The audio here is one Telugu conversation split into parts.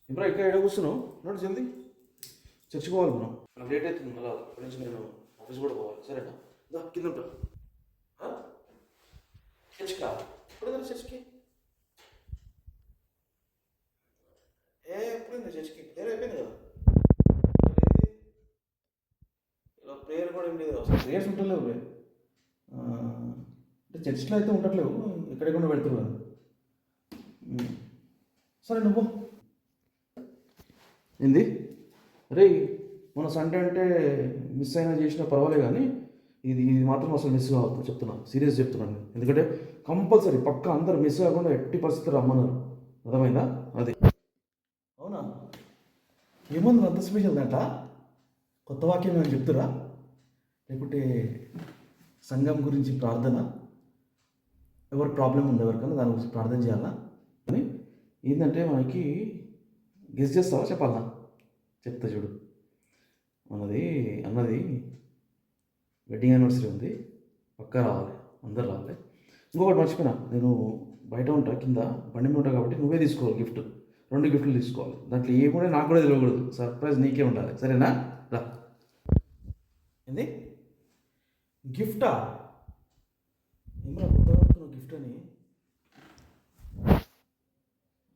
ఇప్పుడు ఇక్కడ ఎక్కడ కూర్చున్నావు? నోటి జల్దీ చర్చికి పోవాలి మనం. నాకు లేట్ అవుతుంది మళ్ళీ అక్కడి నుంచి నేను ఆఫీస్ కూడా పోవాలి. సరేనా? కింద ఉంటా. చర్చికా? ఇప్పుడు చర్చికి ఎప్పుడైంది చర్చికి? ప్రేయర్ అయిపోయింది కదా. ఇలా ప్రేయర్ కూడా ఏం లేదు అసలు. ప్రేయర్స్ ఉండలేవు. అంటే చర్చిలో అయితే ఉండట్లేవు, ఎక్కడెక్కడ పెడతారు కదా. సరే నువ్వు ఏంది రే, మన సండే అంటే మిస్ అయినా చేసినా పర్వాలేదు, కానీ ఇది మాత్రం అసలు మిస్ కావద్దు చెప్తున్నా, సీరియస్ చెప్తున్నాను. ఎందుకంటే కంపల్సరీ పక్క అందరు మిస్ కాకుండా ఎట్టి పరిస్థితి రమ్మన్నారు. అర్థమైందా? అది అవునా? ఏముంది అంత స్పెషల్ అంట? కొత్త వాక్యం అని చెప్తురా? లేకుంటే సంఘం గురించి ప్రార్థన, ఎవరి ప్రాబ్లం ఉంది ఎవరికన్నా దాని గురించి ప్రార్థన చేయాలా అని ఏంటంటే మనకి గెస్ చేస్తావా? చెప్పాలా? చెప్తా చూడు. అన్నది వెడ్డింగ్ యానివర్సరీ ఉంది, పక్కా రావాలి, అందరు రావాలి. ఇంకొకటి మర్చిపోయినా, నేను బయట ఉంటా, కింద బండి మీద ఉంటా కాబట్టి నువ్వే తీసుకోవాలి గిఫ్ట్. 2 గిఫ్ట్లు తీసుకోవాలి. దాంట్లో ఏముంటే నాకు కూడా తెలియకూడదు, సర్ప్రైజ్ నీకే ఉండాలి. సరేనా? రా. ఏంది గిఫ్టా? ఏమన్నా గుర్తుపడుతున్నావు గిఫ్ట్ అని?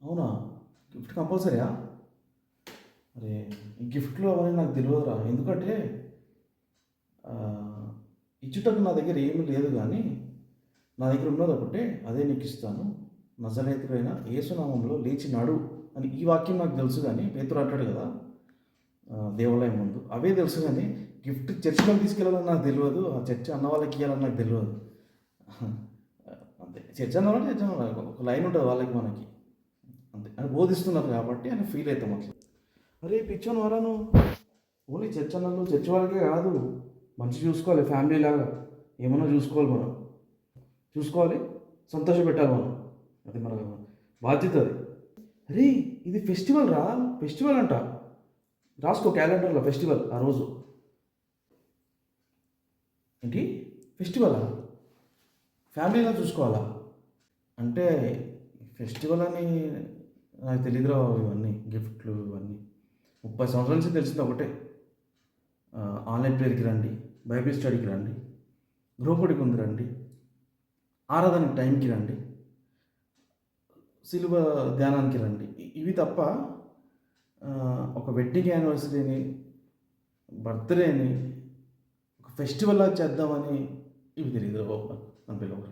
అవునా? గిఫ్ట్ కంపల్సరీయా? అరే ఈ గిఫ్ట్లు అవన్నీ నాకు తెలియదురా. ఎందుకంటే ఇచ్చుటకు నా దగ్గర ఏమీ లేదు, కానీ నా దగ్గర ఉన్నది ఒకటే, అదే నీకు ఇస్తాను. నజరేతుడైన యేసునామంలో లేచి నడు అని ఈ వాక్యం నాకు తెలుసు, కానీ పేతురు అంటాడు కదా దేవాలయం ముందు, అవే తెలుసు. కానీ గిఫ్ట్ చర్చిలోకి తీసుకెళ్ళాలని నాకు తెలియదు, ఆ చర్చ్ అన్న వాళ్ళకి ఇవ్వాలని నాకు తెలియదు. అంతే, చర్చ్ అన్నవాళ్ళకి చర్చ్ అన్న ఒక లైన్ ఉంటుంది వాళ్ళకి మనకి, అంతే. అని బోధిస్తున్నారు కాబట్టి అని ఫీల్ అవుతాం అట్లా. అరే పిచ్చోను వరాను, ఓన్లీ చర్చ్ అన్నలు చర్చ్ వాళ్ళకే కాదు, మంచి చూసుకోవాలి, ఫ్యామిలీ లాగా ఏమన్నా చూసుకోవాలి, మనం చూసుకోవాలి, సంతోష పెట్టాలి మనం. అది మన బాధ్యత. అది అరే ఇది ఫెస్టివల్ రా, ఫెస్టివల్ అంట. రాసుకో క్యాలెండర్లో ఫెస్టివల్. ఆ రోజు ఏంటి ఫెస్టివలా? ఫ్యామిలీలా చూసుకోవాలా? అంటే ఫెస్టివల్ అని నాకు తెలియదురా ఇవన్నీ గిఫ్ట్లు ఇవన్నీ. 30 సంవత్సరాల నుంచి తెలిసింది ఒకటే, ఆన్లైన్ ప్రేయర్కి రండి, బైబిల్ స్టడీకి రండి, గృహపడికి ఉంది రండి, ఆరాధనకి టైంకి రండి, సిలువ ధ్యానానికి రండి. ఇవి తప్ప ఒక వెడ్డింగ్ యానివర్సరీని, బర్త్డేని ఒక ఫెస్టివల్లా చేద్దామని ఇవి తెలియదు బాబు అని పిల్లలు.